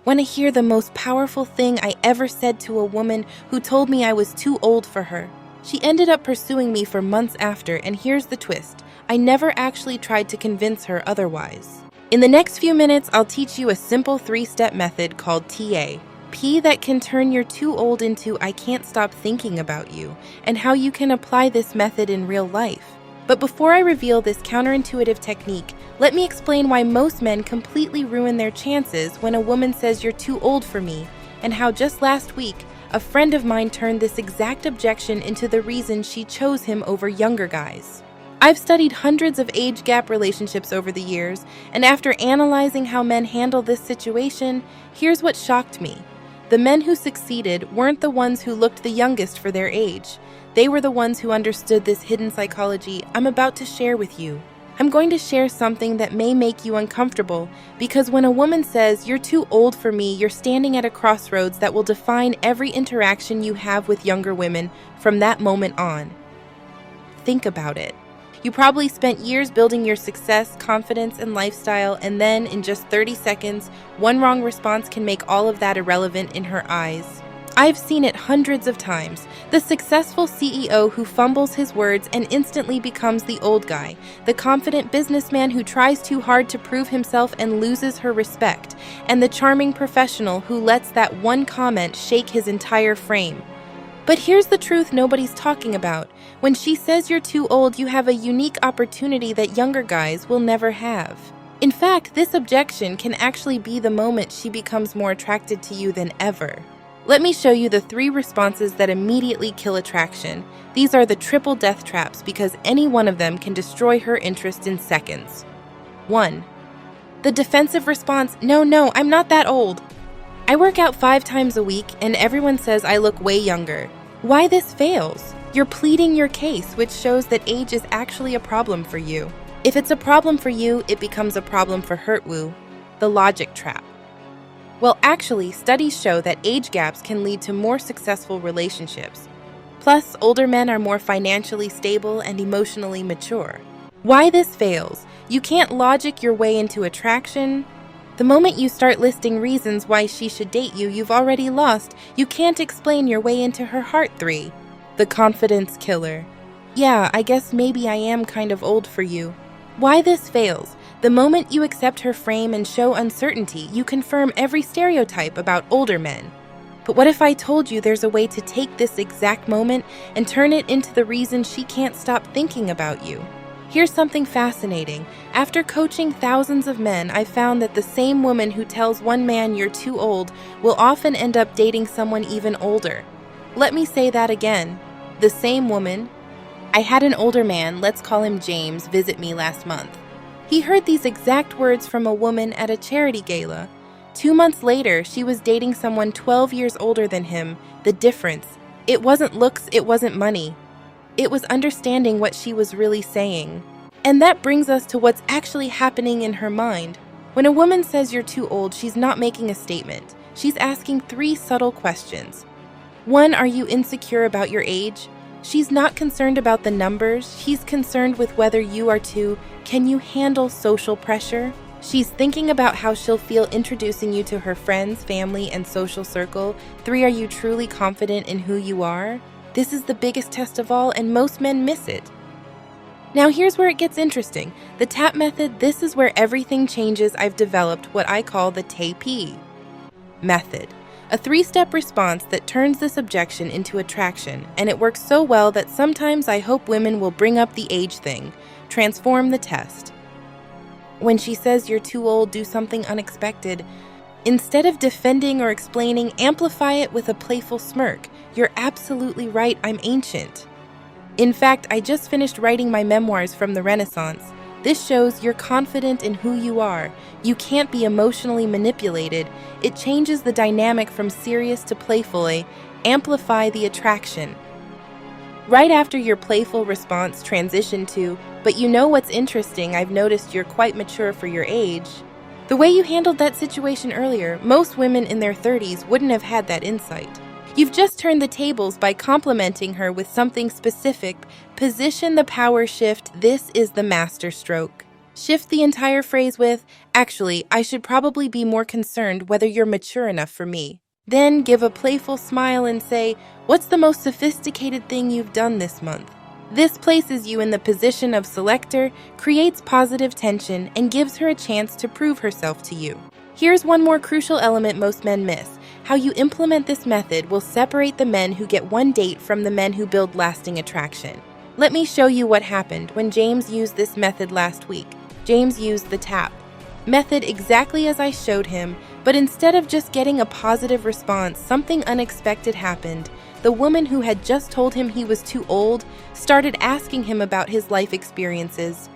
Want to hear the most powerful thing I ever said to a woman who told me I was too old for her? She ended up pursuing me for months after, and here's the twist. I never actually tried to convince her otherwise. In the next few minutes, I'll teach you a simple 3-step method called T.A.P that can turn your too old into I can't stop thinking about you, and how you can apply this method in real life. But before I reveal this counterintuitive technique, let me explain why most men completely ruin their chances when a woman says you're too old for me, and how just last week, a friend of mine turned this exact objection into the reason she chose him over younger guys. I've studied hundreds of age gap relationships over the years, and after analyzing how men handle this situation, here's what shocked me. The men who succeeded weren't the ones who looked the youngest for their age. They were the ones who understood this hidden psychology I'm about to share with you. I'm going to share something that may make you uncomfortable, because when a woman says, "You're too old for me," you're standing at a crossroads that will define every interaction you have with younger women from that moment on. Think about it. You probably spent years building your success, confidence, and lifestyle, and then, in just 30 seconds, one wrong response can make all of that irrelevant in her eyes. I've seen it hundreds of times. The successful CEO who fumbles his words and instantly becomes the old guy. The confident businessman who tries too hard to prove himself and loses her respect. And the charming professional who lets that one comment shake his entire frame. But here's the truth nobody's talking about. When she says you're too old, you have a unique opportunity that younger guys will never have. In fact, this objection can actually be the moment she becomes more attracted to you than ever. Let me show you the 3 responses that immediately kill attraction. These are the triple death traps because any one of them can destroy her interest in seconds. 1. The defensive response, no, I'm not that old. I work out 5 times a week and everyone says I look way younger. Why this fails? You're pleading your case, which shows that age is actually a problem for you. If it's a problem for you, it becomes a problem for Hurtwoo. The logic trap. Well, actually, studies show that age gaps can lead to more successful relationships. Plus, older men are more financially stable and emotionally mature. Why this fails? You can't logic your way into attraction. The moment you start listing reasons why she should date you, you've already lost. You can't explain your way into her heart. 3. The confidence killer. Yeah, I guess maybe I am kind of old for you. Why this fails? The moment you accept her frame and show uncertainty, you confirm every stereotype about older men. But what if I told you there's a way to take this exact moment and turn it into the reason she can't stop thinking about you? Here's something fascinating. After coaching thousands of men, I found that the same woman who tells one man you're too old will often end up dating someone even older. Let me say that again. The same woman. I had an older man, let's call him James, visit me last month. He heard these exact words from a woman at a charity gala. 2 months later, she was dating someone 12 years older than him. The difference. It wasn't looks, it wasn't money. It was understanding what she was really saying. And that brings us to what's actually happening in her mind. When a woman says you're too old, she's not making a statement. She's asking 3 subtle questions. 1, are you insecure about your age? She's not concerned about the numbers. She's concerned with whether you are too. Can you handle social pressure? She's thinking about how she'll feel introducing you to her friends, family, and social circle. 3, are you truly confident in who you are? This is the biggest test of all, and most men miss it. Now here's where it gets interesting. The TAP method, this is where everything changes. I've developed what I call the T.A.P method. A 3-step response that turns this objection into attraction, and it works so well that sometimes I hope women will bring up the age thing. Transform the test. When she says you're too old, do something unexpected. Instead of defending or explaining, amplify it with a playful smirk. You're absolutely right, I'm ancient. In fact, I just finished writing my memoirs from the Renaissance. This shows you're confident in who you are. You can't be emotionally manipulated. It changes the dynamic from serious to playful. Amplify the attraction. Right after your playful response, transition to, but you know what's interesting, I've noticed you're quite mature for your age. The way you handled that situation earlier, most women in their 30s wouldn't have had that insight. You've just turned the tables by complimenting her with something specific. Position the power shift. This is the master stroke. Shift the entire phrase with, Actually, I should probably be more concerned whether you're mature enough for me. Then give a playful smile and say, "What's the most sophisticated thing you've done this month?" This places you in the position of selector, creates positive tension, and gives her a chance to prove herself to you. Here's one more crucial element most men miss. How you implement this method will separate the men who get one date from the men who build lasting attraction. Let me show you what happened when James used this method last week. James used the T.A.P. method exactly as I showed him, but instead of just getting a positive response, something unexpected happened. The woman who had just told him he was too old started asking him about his life experiences.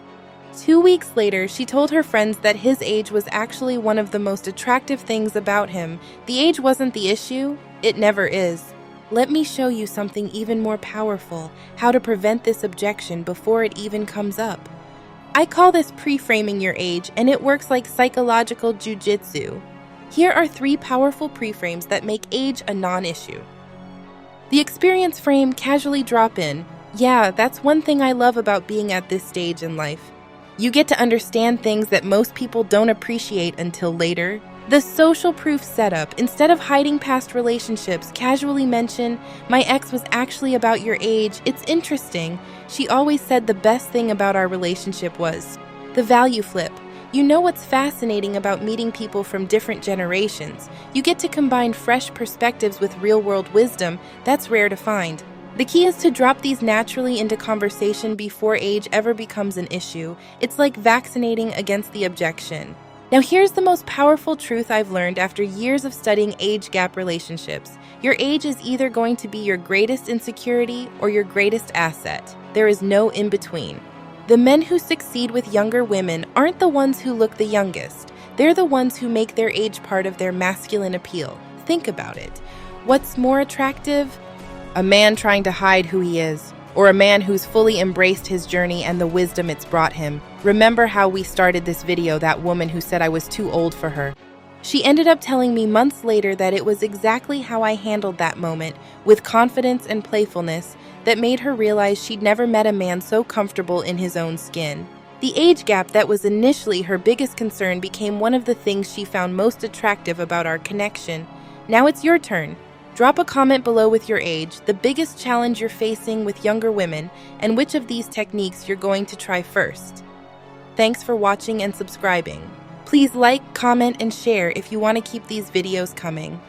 2 weeks later, she told her friends that his age was actually one of the most attractive things about him. The age wasn't the issue. It never is. Let me show you something even more powerful, how to prevent this objection before it even comes up. I call this pre-framing your age, and it works like psychological jujitsu. Here are 3 powerful pre-frames that make age a non-issue. The experience frame, casually drop in. Yeah, that's one thing I love about being at this stage in life. You get to understand things that most people don't appreciate until later. The social proof setup, instead of hiding past relationships, casually mention, "My ex was actually about your age. It's interesting. She always said the best thing about our relationship was." The value flip. You know what's fascinating about meeting people from different generations? You get to combine fresh perspectives with real-world wisdom. That's rare to find. The key is to drop these naturally into conversation before age ever becomes an issue. It's like vaccinating against the objection. Now here's the most powerful truth I've learned after years of studying age gap relationships. Your age is either going to be your greatest insecurity or your greatest asset. There is no in-between. The men who succeed with younger women aren't the ones who look the youngest. They're the ones who make their age part of their masculine appeal. Think about it. What's more attractive? A man trying to hide who he is, or a man who's fully embraced his journey and the wisdom it's brought him. Remember how we started this video, that woman who said I was too old for her? She ended up telling me months later that it was exactly how I handled that moment, with confidence and playfulness, that made her realize she'd never met a man so comfortable in his own skin. The age gap that was initially her biggest concern became one of the things she found most attractive about our connection. Now it's your turn. Drop a comment below with your age, the biggest challenge you're facing with younger women, and which of these techniques you're going to try first. Thanks for watching and subscribing. Please like, comment, and share if you want to keep these videos coming.